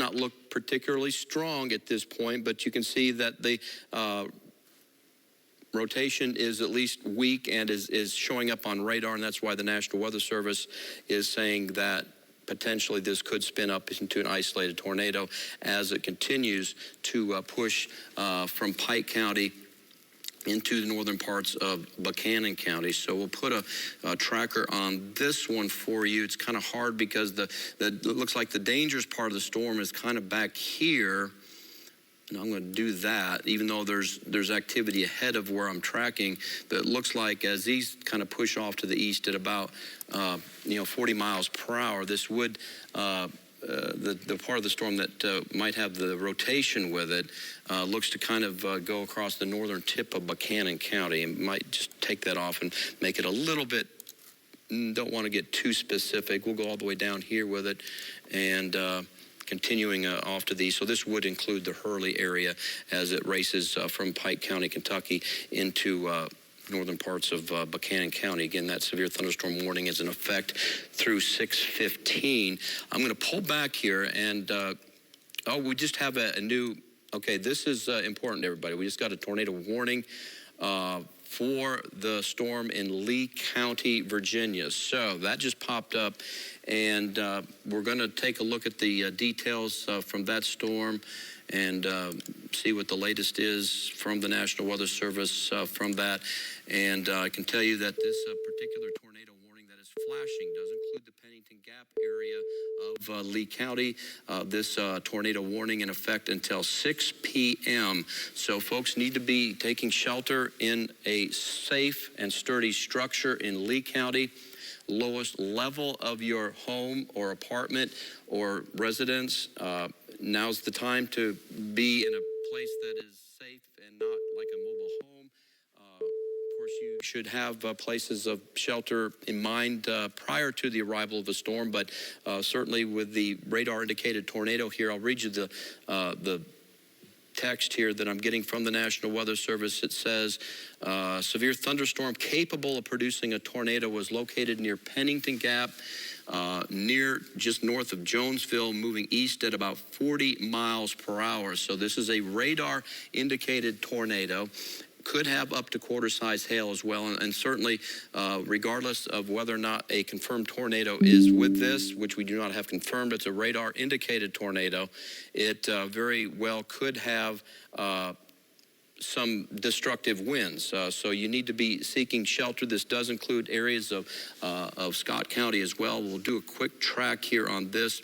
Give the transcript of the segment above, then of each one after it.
not look particularly strong at this point, but you can see that the rotation is at least weak and is showing up on radar, and that's why the National Weather Service is saying that potentially this could spin up into an isolated tornado as it continues to push from Pike County into the northern parts of Buchanan County. So we'll put a tracker on this one for you. It's kind of hard because it looks like the dangerous part of the storm is kind of back here. And I'm going to do that, even though there's activity ahead of where I'm tracking. But it looks like as these kind of push off to the east at about 40 miles per hour, this would the part of the storm that might have the rotation with it looks to kind of go across the northern tip of Buchanan County, and might just take that off and make it a little bit. Don't want to get too specific. We'll go all the way down here with it, and continuing off to these. So this would include the Hurley area as it races from Pike County, Kentucky into northern parts of Buchanan County. Again, that severe thunderstorm warning is in effect through 6:15. I'm going to pull back here and, we just have a new, okay, this is important, everybody. We just got a tornado warning for the storm in Lee County, Virginia. So that just popped up, and we're going to take a look at the details from that storm and see what the latest is from the National Weather Service from that. And I can tell you that this particular tornado warning that is flashing does include the Pennington Gap area of Lee County. This tornado warning in effect until 6 p.m. So folks need to be taking shelter in a safe and sturdy structure in Lee County. Lowest level of your home or apartment or residence. Now's the time to be in a place that is safe and not like a mobile home. Of course, you should have places of shelter in mind prior to the arrival of the storm, but certainly with the radar indicated tornado here, I'll read you the text here that I'm getting from the National Weather Service. It says, severe thunderstorm capable of producing a tornado was located near Pennington Gap, just north of Jonesville, moving east at about 40 miles per hour. So this is a radar indicated tornado. Could have up to quarter-size hail as well, and certainly regardless of whether or not a confirmed tornado is with this, which we do not have confirmed, it's a radar indicated tornado. It very well could have some destructive winds, so you need to be seeking shelter. This does include areas of Scott County as well. We'll do a quick track here on this.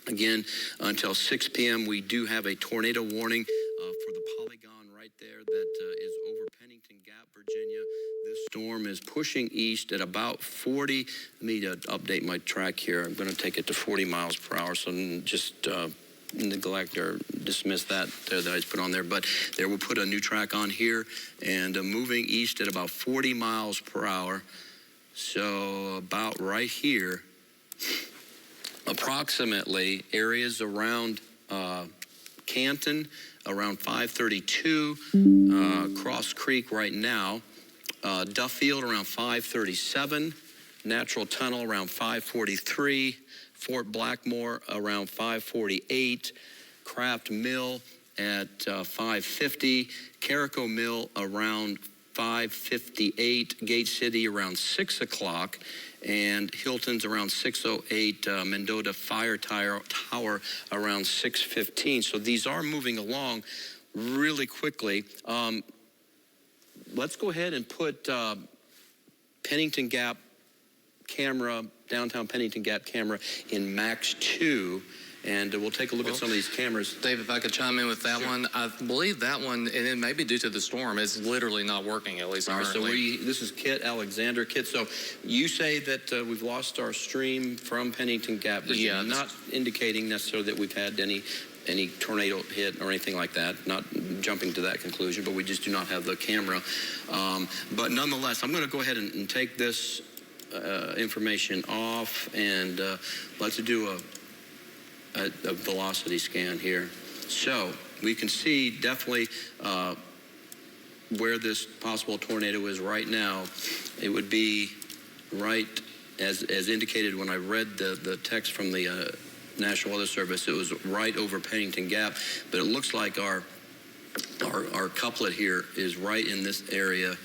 Again, until 6 p.m. we do have a tornado warning for the polygon right there that is over Pennington Gap, Virginia. This storm is pushing east at about 40. Let me update my track here. I'm going to take it to 40 miles per hour, so just neglect or dismiss that there that I just put on there. But there, we'll put a new track on here, and moving east at about 40 miles per hour. So about right here, approximately areas around Canton, around 532, Cross Creek right now, Duffield around 537, Natural Tunnel around 543, Fort Blackmore around 548, Craft Mill at 550, Carico Mill around 558, Gate City around 6 o'clock, and Hilton's around 6:08, Mendota Fire Tower around 6:15. So these are moving along really quickly. Let's go ahead and put Pennington Gap camera, downtown Pennington Gap camera in Max 2. And we'll take a look at some of these cameras. Dave, if I could chime in with that one, I believe that one, and it may be due to the storm, is literally not working, at least currently. All right, so this is Kit Alexander. Kit, so you say that we've lost our stream from Pennington Gap, Virginia, not indicating necessarily that we've had any tornado hit or anything like that, not jumping to that conclusion, but we just do not have the camera. But nonetheless, I'm going to go ahead and take this information off, and let's do a velocity scan here. So we can see definitely where this possible tornado is right now. It would be right as indicated when I read the text from the National Weather Service, it was right over Pennington Gap, but it looks like our couplet here is right in this area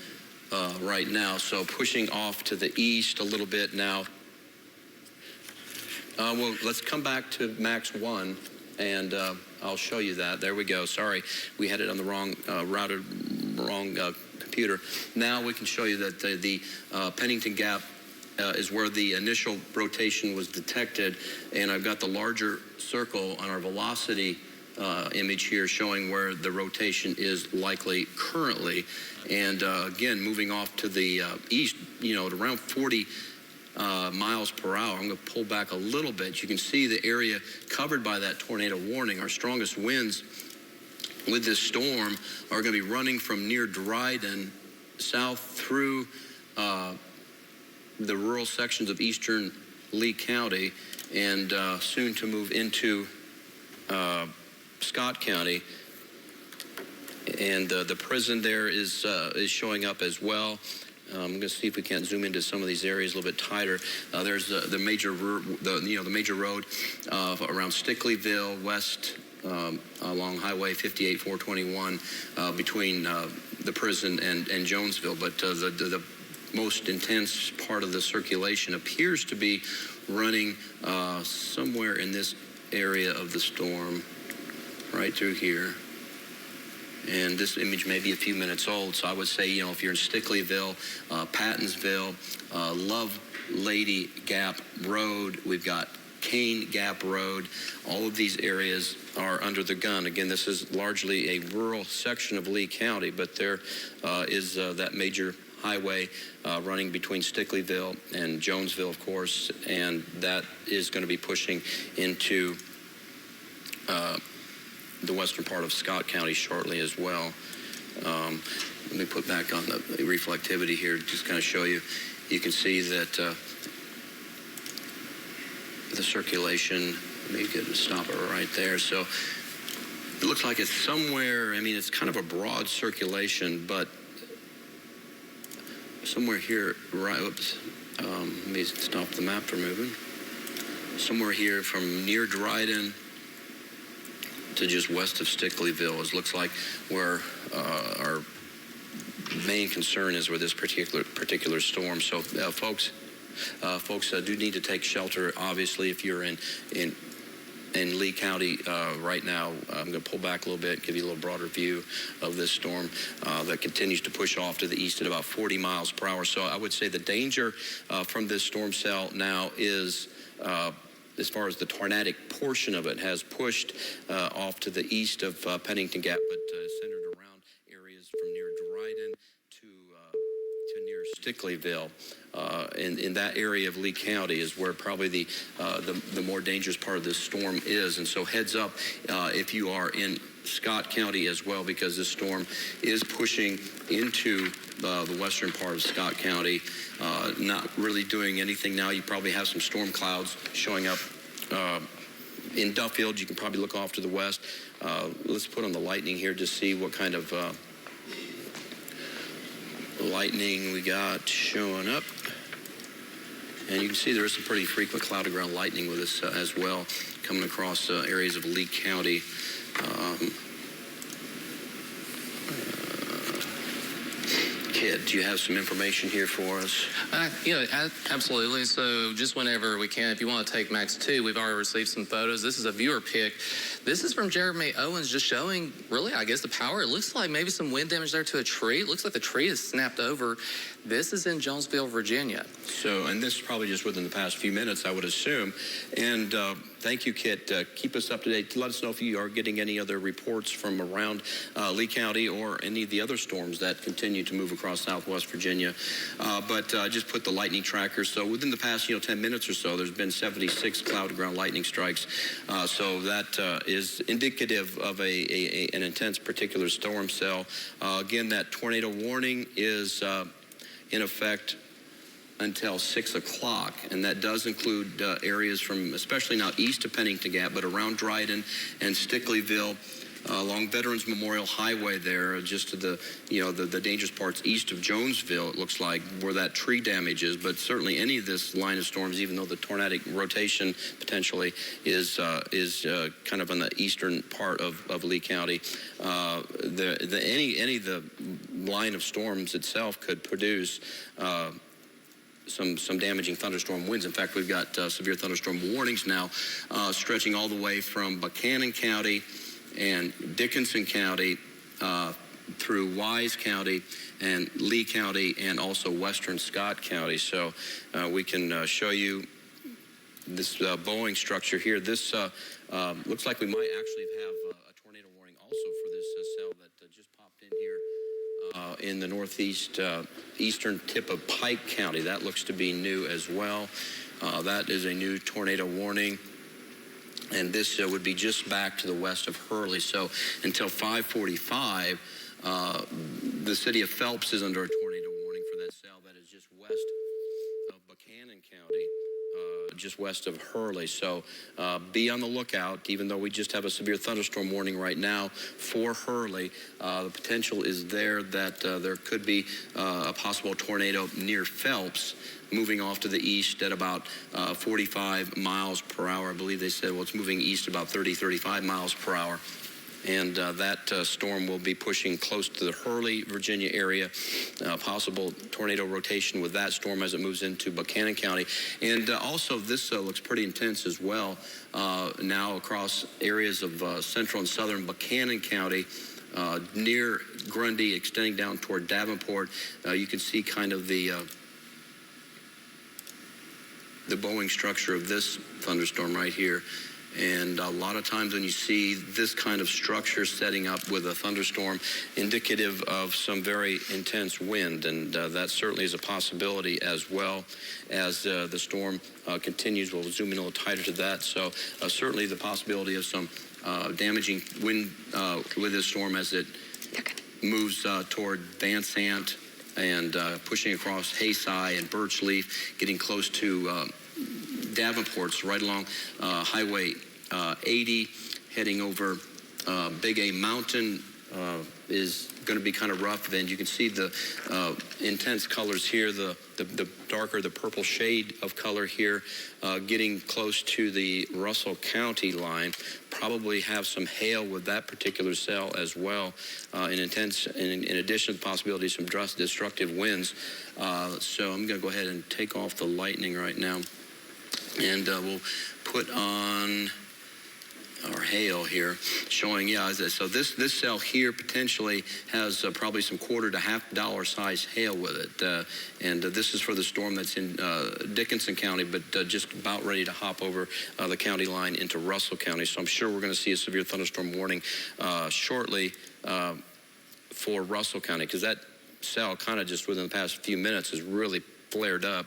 right now. So pushing off to the east a little bit now. Well, let's come back to Max 1, and I'll show you that. There we go. Sorry, we had it on the wrong computer. Now we can show you that the Pennington Gap is where the initial rotation was detected, and I've got the larger circle on our velocity image here showing where the rotation is likely currently. And again, moving off to the east, at around 40 miles per hour. I'm going to pull back a little bit. You can see the area covered by that tornado warning. Our strongest winds with this storm are going to be running from near Dryden south through the rural sections of eastern Lee County, and soon to move into Scott County. And the prison there is showing up as well. I'm going to see if we can't zoom into some of these areas a little bit tighter. There's the major road around Stickleyville west along Highway 58 421 between the prison and Jonesville. But the most intense part of the circulation appears to be running somewhere in this area of the storm, right through here. And this image may be a few minutes old, so I would say, if you're in Stickleyville, Pattonsville, Love Lady Gap Road, we've got Kane Gap Road, all of these areas are under the gun. Again, this is largely a rural section of Lee County, but there is that major highway running between Stickleyville and Jonesville, of course, and that is going to be pushing into the western part of Scott County shortly as well. Let me put back on the reflectivity here to just kind of show you. You can see that the circulation, let me stop it right there. So it looks like it's somewhere, it's kind of a broad circulation, but somewhere here, right, oops, let me stop the map from moving. Somewhere here from near Dryden to just west of Stickleyville. It looks like where our main concern is with this particular storm. So folks do need to take shelter. Obviously, if you're in Lee County right now, I'm going to pull back a little bit, give you a little broader view of this storm that continues to push off to the east at about 40 miles per hour. So I would say the danger from this storm cell now is as far as the tornadic portion of it has pushed off to the east of Pennington Gap, but centered around areas from near Dryden to near Stickleyville. In that area of Lee County is where probably the more dangerous part of this storm is. And so heads up if you are in Scott County as well, because this storm is pushing into the western part of Scott County, not really doing anything now. You probably have some storm clouds showing up in Duffield. You can probably look off to the west. Let's put on the lightning here to see what kind of lightning we got showing up. And you can see there is some pretty frequent cloud to ground lightning with us as well, coming across areas of Lee County. Kid, do you have some information here for us? Absolutely. So just whenever we can, if you want to take Max 2, we've already received some photos. This is a viewer pick. This is from Jeremy Owens, just showing, really, I guess, the power. It looks like maybe some wind damage there to a tree. It looks like the tree is snapped over. This is in Jonesville, Virginia. So, and this is probably just within the past few minutes, I would assume. And thank you, Kit. Keep us up to date. Let us know if you are getting any other reports from around Lee County or any of the other storms that continue to move across Southwest Virginia. But just put the lightning tracker. So within the past, 10 minutes or so, there's been 76 cloud-to-ground lightning strikes. So that is indicative of an intense particular storm cell. Again, that tornado warning is in effect until 6 o'clock, and that does include areas from, especially now east of Pennington Gap, but around Dryden and Stickleyville, along Veterans Memorial Highway there, just to the dangerous parts east of Jonesville, it looks like, where that tree damage is. But certainly any of this line of storms, even though the tornadic rotation potentially is kind of on the eastern part of Lee County, any of the line of storms itself could produce some damaging thunderstorm winds. In fact, we've got severe thunderstorm warnings now stretching all the way from Buchanan County and Dickinson County through Wise County and Lee County and also western Scott County. So we can show you this Boeing structure here. This looks like we might actually have a tornado warning also for this cell that just popped in here in the northeast eastern tip of Pike County. That looks to be new as well. That is a new tornado warning. And this would be just back to the west of Hurley. So until 5:45, the city of Phelps is under a tornado warning for that cell that is just west of Buchanan County, just west of Hurley. So be on the lookout. Even though we just have a severe thunderstorm warning right now for Hurley, the potential is there that there could be a possible tornado near Phelps, moving off to the east at about 45 miles per hour. I believe they said, well, it's moving east about 35 miles per hour. And that storm will be pushing close to the Hurley, Virginia area. Possible tornado rotation with that storm as it moves into Buchanan County. And also this looks pretty intense as well now across areas of central and southern Buchanan County. Near Grundy, extending down toward Davenport. You can see kind of the Boeing structure of this thunderstorm right here. And a lot of times when you see this kind of structure setting up with a thunderstorm, indicative of some very intense wind, and that certainly is a possibility as well as the storm continues. We'll zoom in a little tighter to that. So certainly the possibility of some damaging wind with this storm as it moves toward Van Sant and pushing across Hayside and Birchleaf, getting close to Davenport's right along Highway 80, heading over Big A Mountain is going to be kind of rough. And you can see the intense colors here, the darker, the purple shade of color here, getting close to the Russell County line. Probably have some hail with that particular cell as well. In addition to the possibility of some destructive winds. So I'm going to go ahead and take off the lightning right now. And we'll put on our hail here, showing, so this cell here potentially has probably some $quarter to $half size hail with it. And this is for the storm that's in Dickinson County, but just about ready to hop over the county line into Russell County. So I'm sure we're going to see a severe thunderstorm warning shortly for Russell County, because that cell kind of just within the past few minutes has really flared up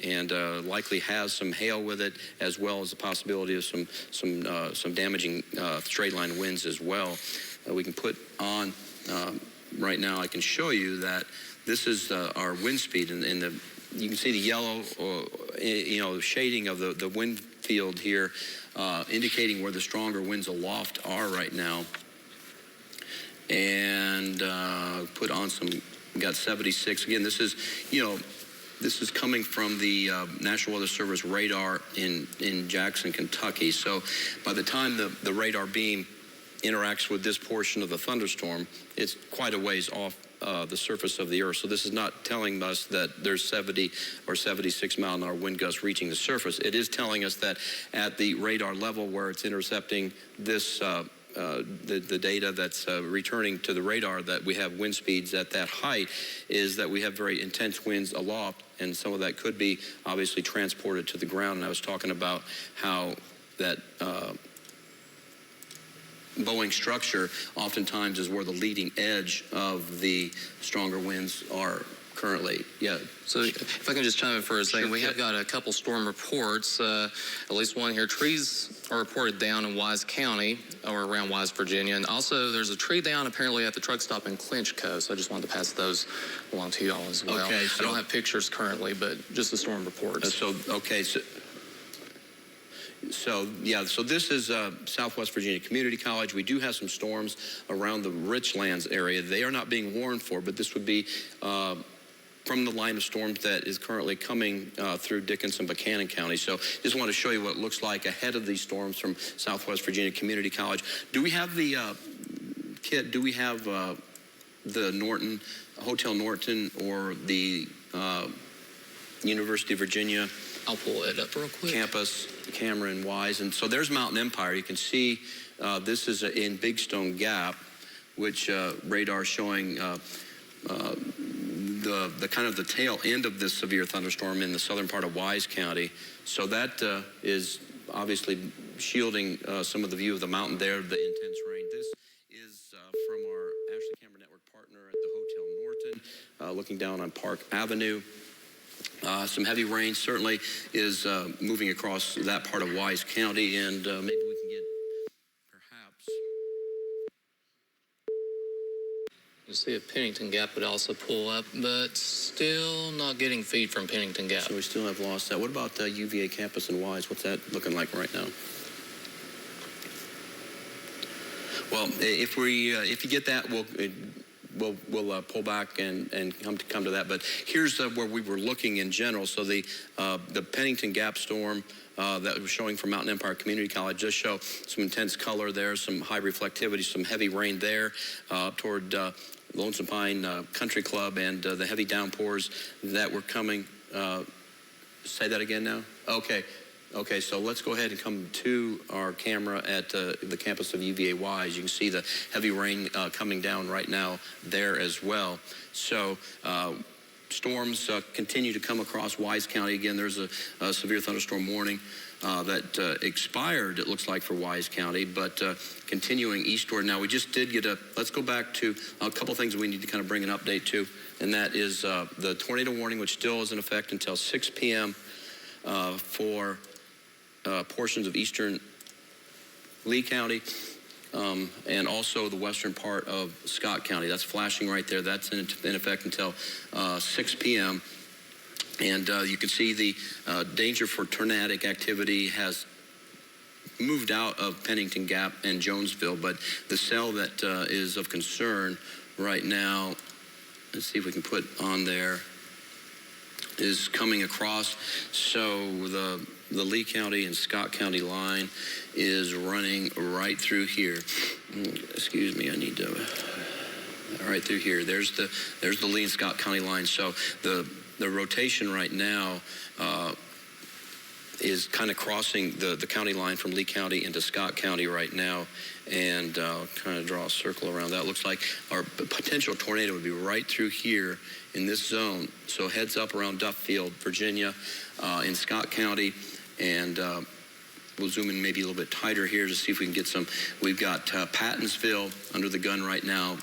and likely has some hail with it, as well as the possibility of some damaging straight line winds as well. We can put on right now. I can show you that this is our wind speed, and you can see the yellow, shading of the wind field here, indicating where the stronger winds aloft are right now. And put on we got 76 again. This is This is coming from the National Weather Service radar in Jackson, Kentucky. So by the time the radar beam interacts with this portion of the thunderstorm, it's quite a ways off the surface of the earth. So this is not telling us that there's 70 or 76 mile an hour wind gusts reaching the surface. It is telling us that at the radar level where it's intercepting this the data that's returning to the radar, that we have wind speeds at that height, is that we have very intense winds aloft, and some of that could be obviously transported to the ground. And I was talking about how that Boeing structure oftentimes is where the leading edge of the stronger winds are currently. Yeah. So if I can just chime in for a second, Sure. we have got a couple storm reports, at least one here. Trees are reported down in Wise County or around Wise, Virginia. And also there's a tree down apparently at the truck stop in Clinchco. So I just wanted to pass those along to you all as well. Okay, I don't have pictures currently, but just the storm reports. So So, yeah, so this is Southwest Virginia Community College. We do have some storms around the Richlands area. They are not being warned for, but this would be from the line of storms that is currently coming through Dickinson, Buchanan County. So just want to show you what it looks like ahead of these storms from Southwest Virginia Community College. Do we have the, Kit, do we have the Norton, Hotel Norton, or the University of Virginia? I'll pull it up real quick. Campus, Cameron, Wise. And so there's Mountain Empire. You can see this is in Big Stone Gap, which radar showing the kind of the tail end of this severe thunderstorm in the southern part of Wise County. So that is obviously shielding some of the view of the mountain there, the intense rain. This is from our Ashley Camera Network partner at the Hotel Norton, looking down on Park Avenue. Some heavy rain certainly is moving across that part of Wise County, and maybe we can get perhaps. You see if Pennington Gap would also pull up, but still not getting feed from Pennington Gap. So we still have lost that. What about UVA campus and Wise? What's that looking like right now? Well, if you get that, we'll pull back and come to that. But here's where we were looking in general. So the Pennington Gap storm that was showing from Mountain Empire Community College just show some intense color there, some high reflectivity, some heavy rain there toward Lonesome Pine Country Club, and the heavy downpours that were coming. Say that again now? Okay, so let's go ahead and come to our camera at the campus of UVA Wise. You can see the heavy rain coming down right now there as well. So storms continue to come across Wise County. Again, there's a severe thunderstorm warning that expired, it looks like, for Wise County, but continuing eastward. Now, we just did get let's go back to a couple things we need to kind of bring an update to, and that is the tornado warning, which still is in effect until 6 p.m. For portions of eastern Lee County and also the western part of Scott County. That's flashing right there. That's in effect until 6 p.m. And you can see the danger for tornadic activity has moved out of Pennington Gap and Jonesville, but the cell that is of concern right now, let's see if we can put on there, is coming across. So the Lee County and Scott County line is running right through here. Excuse me, I need to, right through here. There's the Lee and Scott County line. So the rotation right now is kind of crossing the county line from Lee County into Scott County right now, and kind of draw a circle around that. Looks like our potential tornado would be right through here in this zone. So heads up around Duffield, Virginia, in Scott County, and we'll zoom in maybe a little bit tighter here to see if we can get some. We've got Pattonsville under the gun right now.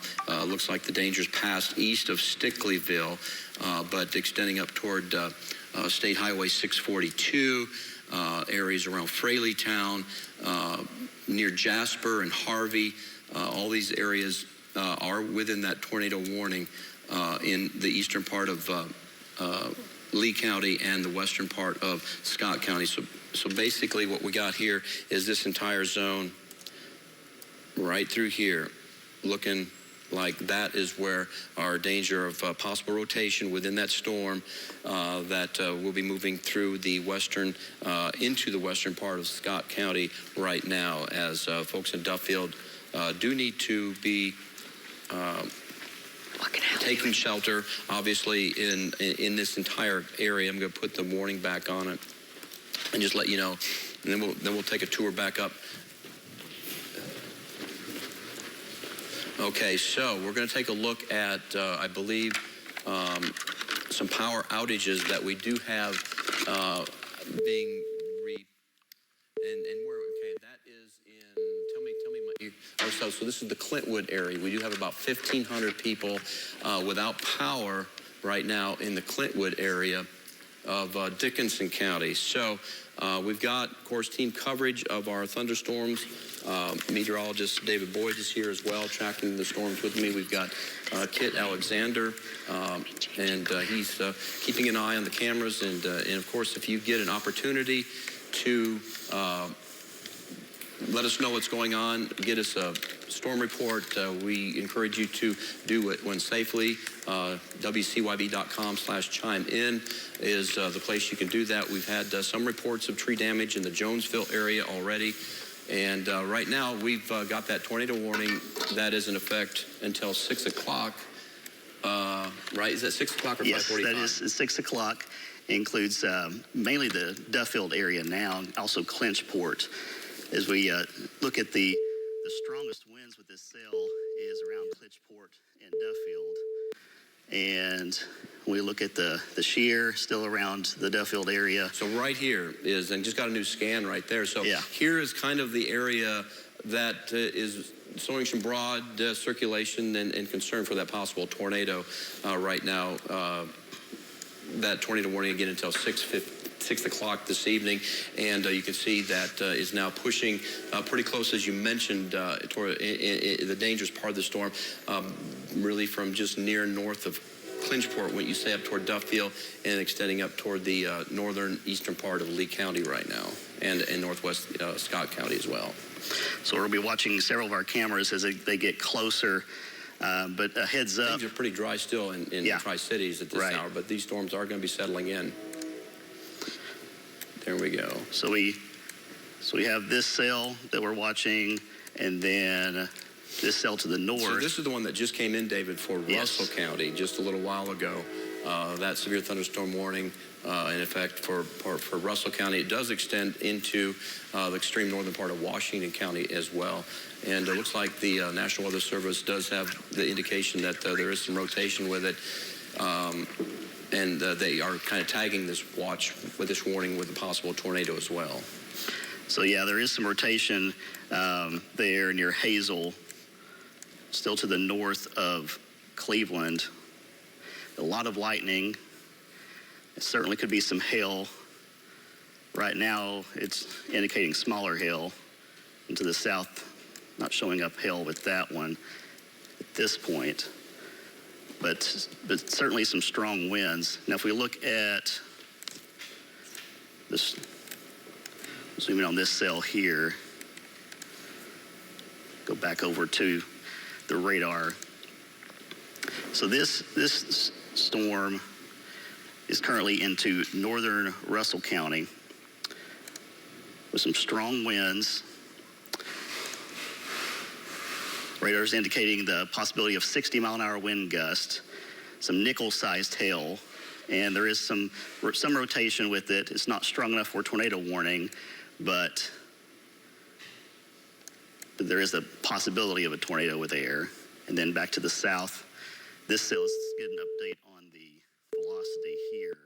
Looks like the danger's passed east of Stickleyville, but extending up toward State Highway 642, areas around Fraleytown, near Jasper and Harvey. All these areas are within that tornado warning in the eastern part of Lee County and the western part of Scott County. So basically what we got here is this entire zone right through here, looking like that is where our danger of possible rotation within that storm that will be moving through the western, into the western part of Scott County right now, as folks in Duffield do need to be taking shelter, obviously, in this entire area. I'm going to put the warning back on it and just let you know, and then we'll take a tour back up. Okay, so we're going to take a look at, I believe, some power outages that we do have being and where, okay, that is in, tell me, so this is the Clintwood area. We do have about 1,500 people without power right now in the Clintwood area of Dickinson County. So we've got, of course, team coverage of our thunderstorms. Meteorologist David Boyd is here as well, tracking the storms with me. We've got Kit Alexander, and he's keeping an eye on the cameras. And of course, if you get an opportunity to let us know what's going on. Get us a storm report. We encourage you to do it when safely. WCYB.com/chime-in is the place you can do that. We've had some reports of tree damage in the Jonesville area already. And right now, we've got that tornado warning that is in effect until 6 o'clock. Right? Is that 6 o'clock or 5:45? Yes, that is 6 o'clock. Includes mainly the Duffield area now, and also Clinchport. As we look at the strongest winds with this cell is around Clinchport and Duffield. And we look at the shear still around the Duffield area. So right here is, and just got a new scan right there. So yeah. Here is kind of the area that is showing some broad circulation and concern for that possible tornado right now. That tornado warning again until 6 o'clock this evening, and you can see that is now pushing pretty close, as you mentioned, toward the dangerous part of the storm, really from just near north of Clinchport, when you say up toward Duffield, and extending up toward the northern eastern part of Lee County right now, and in northwest Scott County as well. So we'll be watching several of our cameras as they get closer. But a heads up. Things are pretty dry still in the Tri-Cities at this hour, but these storms are going to be settling in. There we go. So we have this cell that we're watching, and then this cell to the north. So this is the one that just came in, David, for Russell County just a little while ago. That severe thunderstorm warning in effect for Russell County. It does extend into the extreme northern part of Washington County as well. And it looks like the National Weather Service does have the indication that there is some rotation with it. And they are kind of tagging this watch with this warning with a possible tornado as well. So, yeah, there is some rotation there near Hazel, still to the north of Cleveland. A lot of lightning. It certainly could be some hail. Right now, it's indicating smaller hail. And to the south, not showing up hail with that one at this point. But certainly some strong winds. Now, if we look at this, zoom in on this cell here, go back over to the radar. So this storm is currently into northern Russell County with some strong winds. Radar is indicating the possibility of 60-mile-an-hour wind gusts, some nickel-sized hail, and there is some rotation with it. It's not strong enough for a tornado warning, but there is a possibility of a tornado with air. And then back to the south, this cell is getting an update on the velocity here.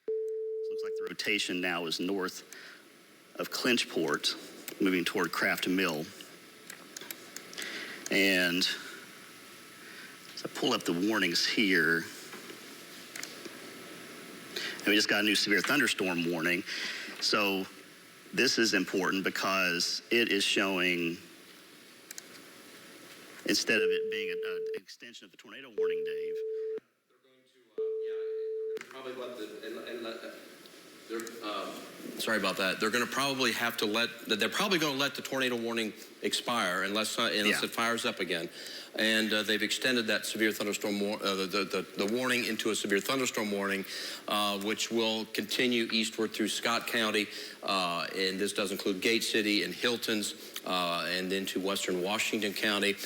So it looks like the rotation now is north of Clinchport, moving toward Craft Mill. And so I pull up the warnings here. And we just got a new severe thunderstorm warning. So this is important because it is showing, instead of it being an extension of the tornado warning, Dave. They're going to, sorry about that. They're going to probably have to they're probably going to let the tornado warning expire unless it fires up again. And they've extended that severe thunderstorm, the warning into a severe thunderstorm warning, which will continue eastward through Scott County. And this does include Gate City and Hiltons, and into western Washington County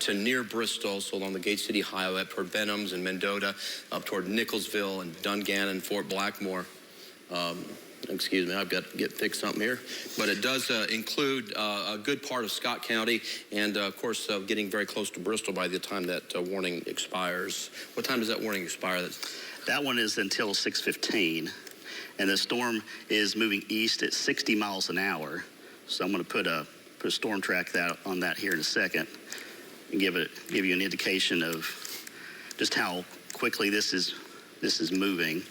to near Bristol, so along the Gate City Highway up toward Benhams and Mendota, up toward Nicholsville and Dungannon, Fort Blackmore. Excuse me, I've got to get fixed something here. But it does include a good part of Scott County and, of course, getting very close to Bristol by the time that warning expires. What time does that warning expire? That one is until 6:15, and the storm is moving east at 60 miles an hour. So I'm going to put a storm track on that here in a second and give you an indication of just how quickly this is moving.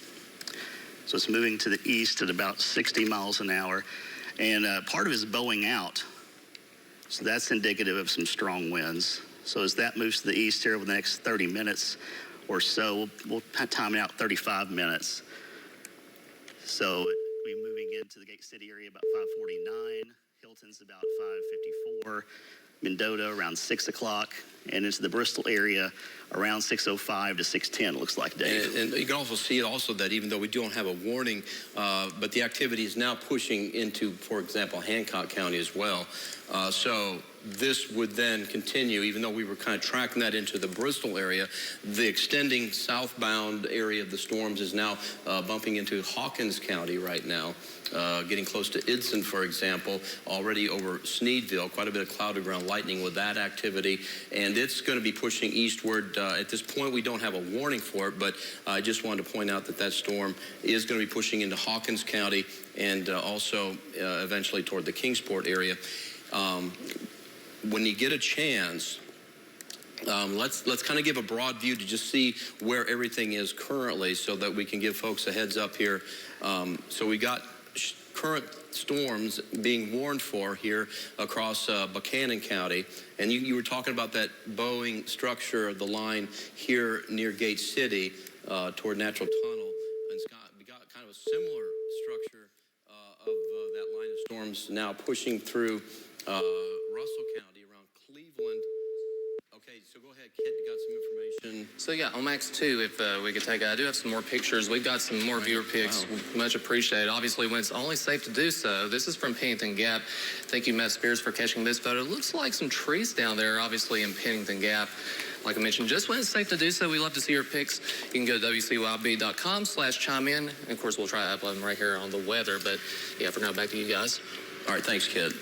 So it's moving to the east at about 60 miles an hour. And part of it is bowing out. So that's indicative of some strong winds. So as that moves to the east here over the next 30 minutes or so, we'll time it out 35 minutes. So we'll be moving get to the Gate City area about 5:49. Hilton's about 5:54. Mendota around 6 o'clock, and into the Bristol area around 6:05 to 6:10. It looks like, Dave. And you can also see also that even though we don't have a warning, but the activity is now pushing into, for example, Hancock County as well. So this would then continue, even though we were kind of tracking that into the Bristol area. The extending southbound area of the storms is now bumping into Hawkins County right now. Getting close to Idson, for example, already over Sneedville, quite a bit of cloud-to-ground lightning with that activity, and it's going to be pushing eastward. At this point, we don't have a warning for it, but I just wanted to point out that that storm is going to be pushing into Hawkins County and also eventually toward the Kingsport area. When you get a chance, let's kind of give a broad view to just see where everything is currently so that we can give folks a heads up here. So we got current storms being warned for here across Buchanan County. And you were talking about that bowing structure of the line here near Gate City toward Natural Tunnel. And we got kind of a similar structure of that line of storms now pushing through Russell County around Cleveland. Okay, so go ahead, Kit, you got some information. So yeah, on Max 2, if we could take it, I do have some more pictures. We've got some more viewer pics. Wow. Much appreciated. Obviously, when it's only safe to do so. This is from Pennington Gap. Thank you, Matt Spears, for catching this photo. It looks like some trees down there, obviously, in Pennington Gap. Like I mentioned, just when it's safe to do so, we love to see your pics. You can go to WCYB.com/chime in. And of course, we'll try to upload them right here on the weather. But yeah, for now, back to you guys. All right, thanks, Kit.